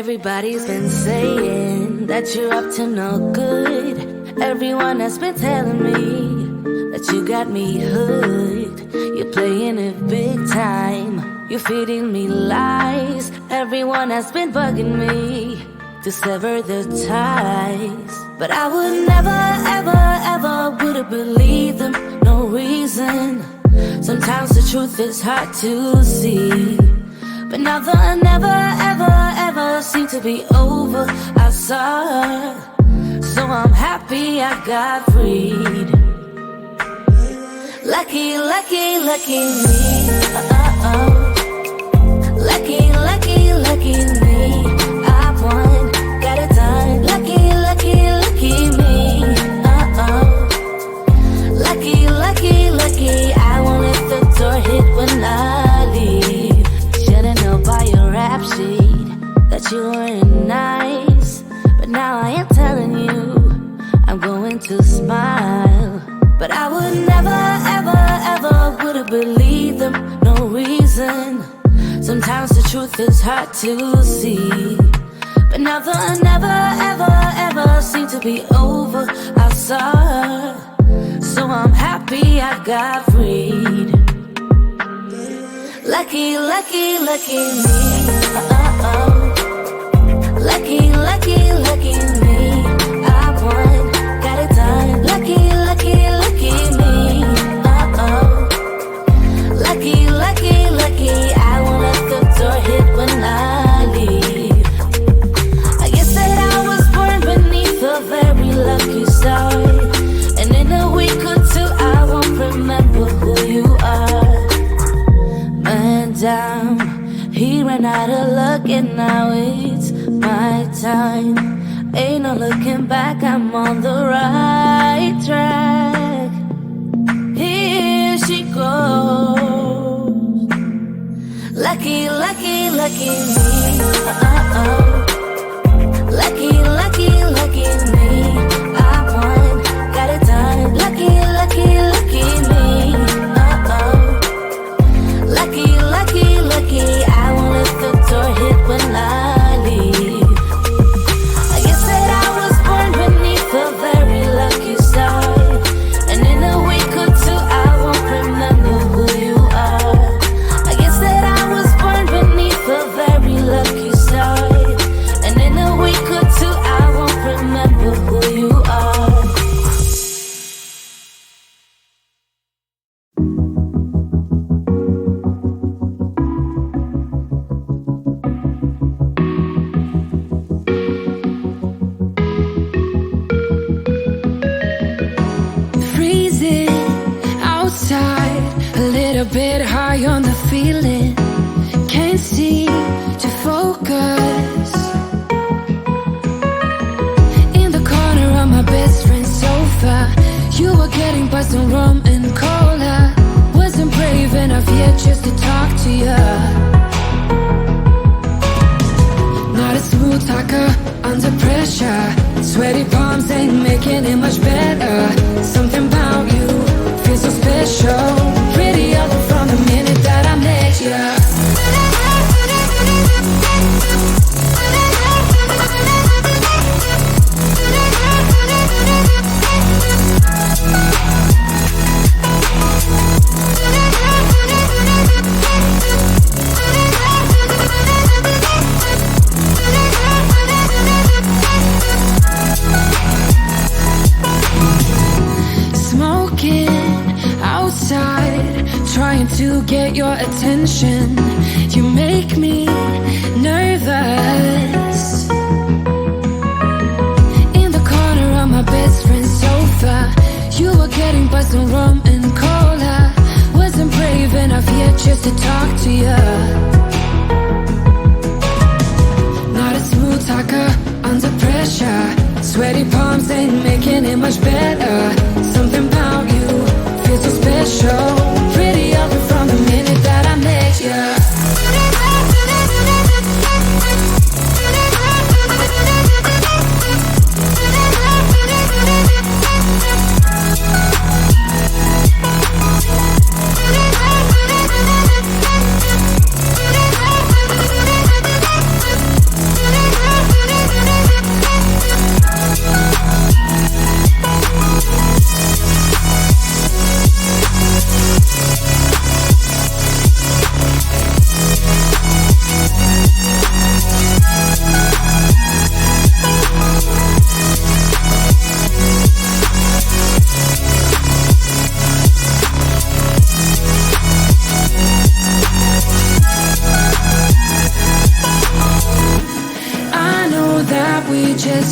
Everybody's been saying that you're up to no good. Everyone has been telling me that you got me hooked. You're playing it big time. You're feeding me lies. Everyone has been bugging me to sever the ties. But I would never, ever, ever would have believed them. No reason. Sometimes the truth is hard to see. But now the never, ever, ever seem to be over. I saw her, so I'm happy I got freed. Lucky, lucky, lucky me. Lucky, lucky, lucky me. I won, got it done. Lucky, lucky, lucky me. Lucky, lucky, lucky. I won't let the door hit when I leave. Should've known by your rap sheet that you weren't nice. But now I am telling you, I'm going to smile. But I would never, ever, ever would have believed them. No reason. Sometimes the truth is hard to see. But now the never, ever, ever seem to be over. I saw her, so I'm happy I got freed. Lucky, lucky, lucky me. Lucky, lucky, lucky me. I won, got it done. Lucky, lucky, lucky me. Lucky, lucky, lucky. I won't let the door hit when I leave. I guess that I was born beneath a very lucky star. And in a week or two I won't remember who you are. Man down, he ran out of luck and now it's my time. Ain't no looking back, I'm on the right track. Here she goes. Lucky, lucky, lucky me. Lucky, lucky, lucky me. I won, got it done. Lucky, lucky, lucky me. Lucky, lucky, lucky. I won't let the door hit when I leave. I guess that I was born beneath a very lucky star. And in a week or two I won't remember who you are. I guess that I was born beneath a very lucky star. And in a week or two I won't remember who you are. Freezing outside, a little bit high on the feeling. Can't seem to focus. In the corner of my best friend's sofa, you were getting by some rum and cola. Wasn't brave enough yet just to talk to you. Not a smooth talker under pressure. Sweaty palms ain't making it much better. Something about you feels so special. Prettier from the minute that I met you. Trying to get your attention. You make me nervous. In the corner of my best friend's sofa, you were getting by some rum and cola. Wasn't brave enough yet just to talk to you. Not a smooth talker under pressure. Sweaty palms ain't making it much better. Something about you feels so special. Prettier from the minute that I met you.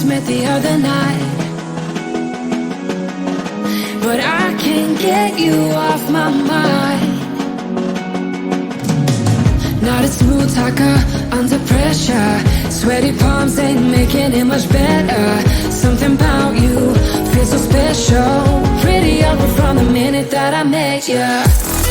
just met the other night, but I can't get you off my mind. Not a smooth talker under pressure. Sweaty palms ain't making it much better. Something about you feels so special. Pretty over from the minute that I met you.